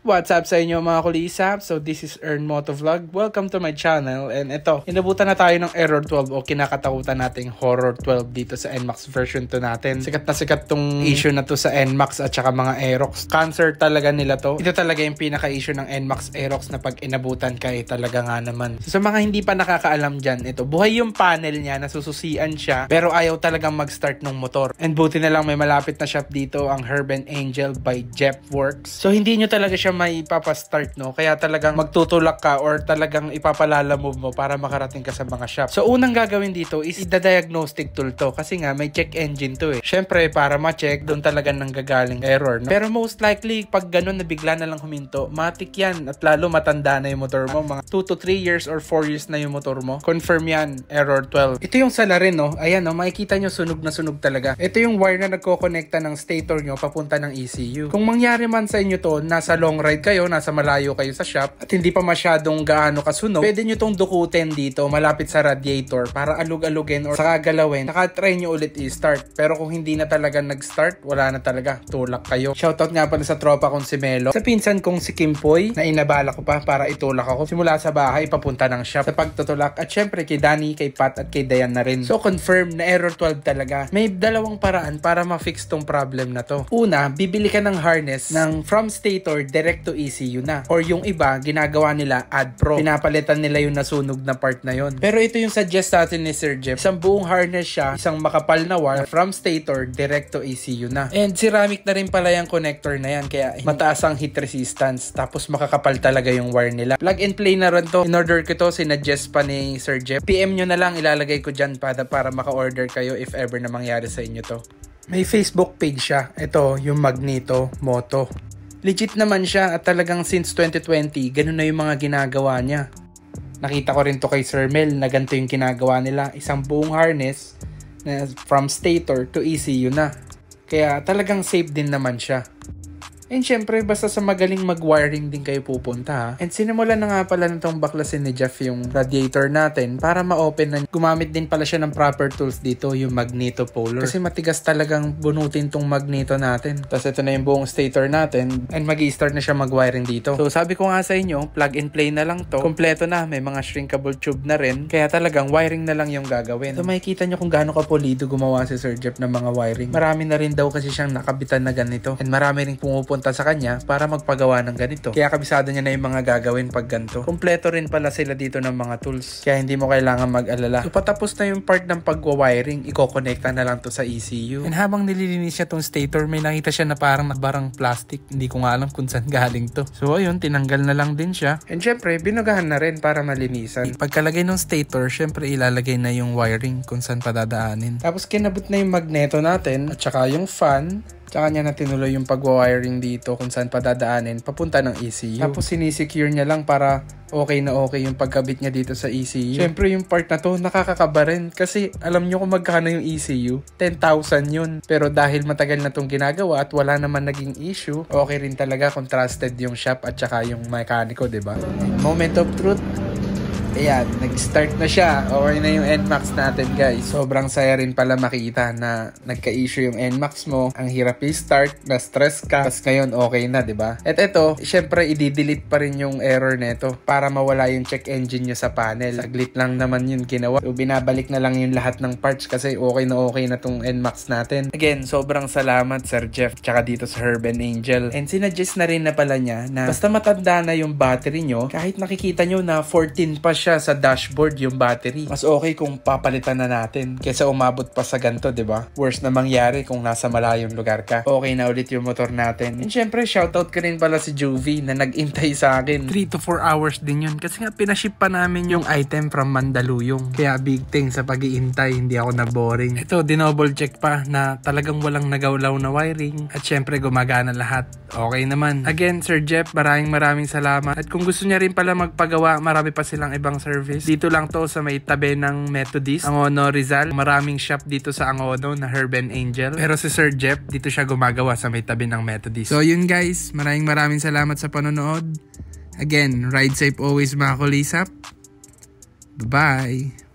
What's up sa inyo mga kulisap? So this is Earn Motovlog. Welcome to my channel. And ito, inabutan na tayo ng Error 12 o kinakatakutan nating Horror 12 dito sa NMAX version 2 natin. Sikat na sikat tong issue na to sa NMAX at saka mga Aerox. Cancer talaga nila to. Ito talaga yung pinaka-issue ng NMAX Aerox na pag inabutan ka talaga nga naman. So sa mga hindi pa nakakaalam dyan, ito, buhay yung panel niya, nasususian siya, pero ayaw talagang mag-start ng motor. And buti na lang may malapit na shop dito, ang Herb and Angel by Jeffworks. So hindi nyo talaga siya may ipapastart, no? Kaya talagang magtutulak ka or talagang ipapalala move mo para makarating ka sa mga shop. So unang gagawin dito is i-diagnostic tool to kasi nga may check engine to eh. Syempre para ma-check doon talaga nanggagaling error, no? Pero most likely pag ganun na bigla na lang huminto, matik yan at lalo matanda na yung motor mo, mga 2 to 3 years or 4 years na yung motor mo. Confirm yan, error 12. Ito yung salarin, no? Ayan, no? Makikita nyo sunog na sunog talaga. Ito yung wire na nagko-connecta ng stator nyo papunta ng ECU. Kung mangyari man sa inyo to, nasa long ride kayo, nasa malayo kayo sa shop at hindi pa masyadong gaano kasunog, pwede nyo tong dukutin dito malapit sa radiator para alug-alugin or saka galawin. Saka try nyo ulit i-start. Pero kung hindi na talaga nag-start, wala na talaga. Tulak kayo. Shoutout nga pala sa tropa kong si Melo. Sa pinsan kong si Kimpoy na inabala ko pa para itulak ako simula sa bahay papunta ng shop sa pagtutulak. At syempre kay Danny, kay Pat at kay Dayan na rin. So confirm na error 12 talaga. May dalawang paraan para ma-fix tong problem na to. Una, bibili ka ng harness ng from stator direct to ECU na. Or yung iba, ginagawa nila add pro. Pinapalitan nila yung nasunog na part na yon. Pero ito yung suggest natin ni Sir Jeff. Isang buong harness siya, isang makapal na wire from stator direct to ECU na. And ceramic na rin pala yung connector na yan. Kaya mataas ang heat resistance. Tapos makakapal talaga yung wire nila. Plug and play na rin to. In order ko to, sinuggest pa ni Sir Jeff. PM nyo na lang, ilalagay ko dyan para maka-order kayo if ever na mangyari sa inyo to. May Facebook page siya. Ito, yung Magneto Moto. Legit naman siya at talagang since 2020, ganun na yung mga ginagawa niya. Nakita ko rin to kay Sir Mel na ganito yung ginagawa nila. Isang buong harness na from stator to ECU na. Kaya talagang safe din naman siya. And syempre, basta sa magaling mag-wiring din kayo pupunta ha. And sinimulan na nga pala nitong baklasin ni Jeff yung radiator natin para ma-open na. Gumamit din pala siya ng proper tools dito, yung magneto puller. Kasi matigas talagang bunutin tong magneto natin. Tapos ito na yung buong stator natin and mag-i-start na siya mag-wiring dito. So sabi ko nga sa inyo, plug and play na lang to. Kompleto na, may mga shrinkable tube na rin. Kaya talagang wiring na lang yung gagawin. So makikita nyo kung gaano kapulido gumawa si Sir Jeff ng mga wiring. Marami na rin daw kasi siyang nakabitan na ganito. And marami rin pumupunta sa kanya para magpagawa ng ganito. Kaya kabisado niya na yung mga gagawin pag ganito. Kompleto rin pala sila dito ng mga tools. Kaya hindi mo kailangan mag-alala. So patapos na yung part ng pagwa-wiring, i-connecta na lang to sa ECU. And habang nililinis niya tong stator, may nakita siya na parang nabarang plastic. Hindi ko nga alam kung saan galing to. So ayun, tinanggal na lang din siya. And syempre, binugahan na rin para malinisan. Pagkalagay ng stator, syempre ilalagay na yung wiring kung saan padadaanin. Tapos kinabot na yung magneto natin at saka yung fan. Tsaka niya na tinuloy yung pag-wiring dito kung saan padadaanin papunta ng ECU. Tapos sinisecure niya lang para okay na okay yung pagkabit niya dito sa ECU. Siyempre yung part na to nakakakaba rin kasi alam nyo kung magkano yung ECU? 10,000 yun. Pero dahil matagal na tong ginagawa at wala naman naging issue, okay rin talaga kung trusted yung shop at saka yung mekaniko, diba? Moment of truth. Ayan, nag-start na siya. Okay na yung NMAX natin, guys. Sobrang saya rin pala makita na nagka-issue yung NMAX mo. Ang hirap i-start, na-stress ka. Tapos ngayon, okay na, diba? At ito, syempre, i-delete pa rin yung error neto para mawala yung check engine nyo sa panel. Saglit lang naman yun ginawa. So, binabalik na lang yung lahat ng parts kasi okay na tong NMAX natin. Again, sobrang salamat, Sir Jeff. Tsaka dito sa Herb and Angel. And sinuggest na rin na pala niya na basta matanda na yung battery nyo, kahit nakikita nyo na 14 pa siya sa dashboard yung battery. Mas okay kung papalitan na natin kaysa umabot pa sa ganito, diba? Worst na mangyari kung nasa malayong lugar ka. Okay na ulit yung motor natin. And syempre, shoutout ka rin pala si Juvie na nag-intay sa akin. 3 to 4 hours din yun. Kasi nga, pinaship pa namin yung item from Mandaluyong. Kaya big thing sa pag-iintay, hindi ako na-boring. Ito, dinouble check pa na talagang walang nagawlaw na wiring. At syempre, gumagana lahat. Okay naman. Again, Sir Jeff, maraming salamat. At kung gusto niya rin pala magpagawa, marami pa silang ibang service. Dito lang to sa may tabi ng Methodist, Angono, Rizal. Maraming shop dito sa Angono na Herb and Angel. Pero si Sir Jeff, dito siya gumagawa sa may tabi ng Methodist. So yun guys, maraming salamat sa panonood. Again, ride safe always mga kulisap. Bye-bye!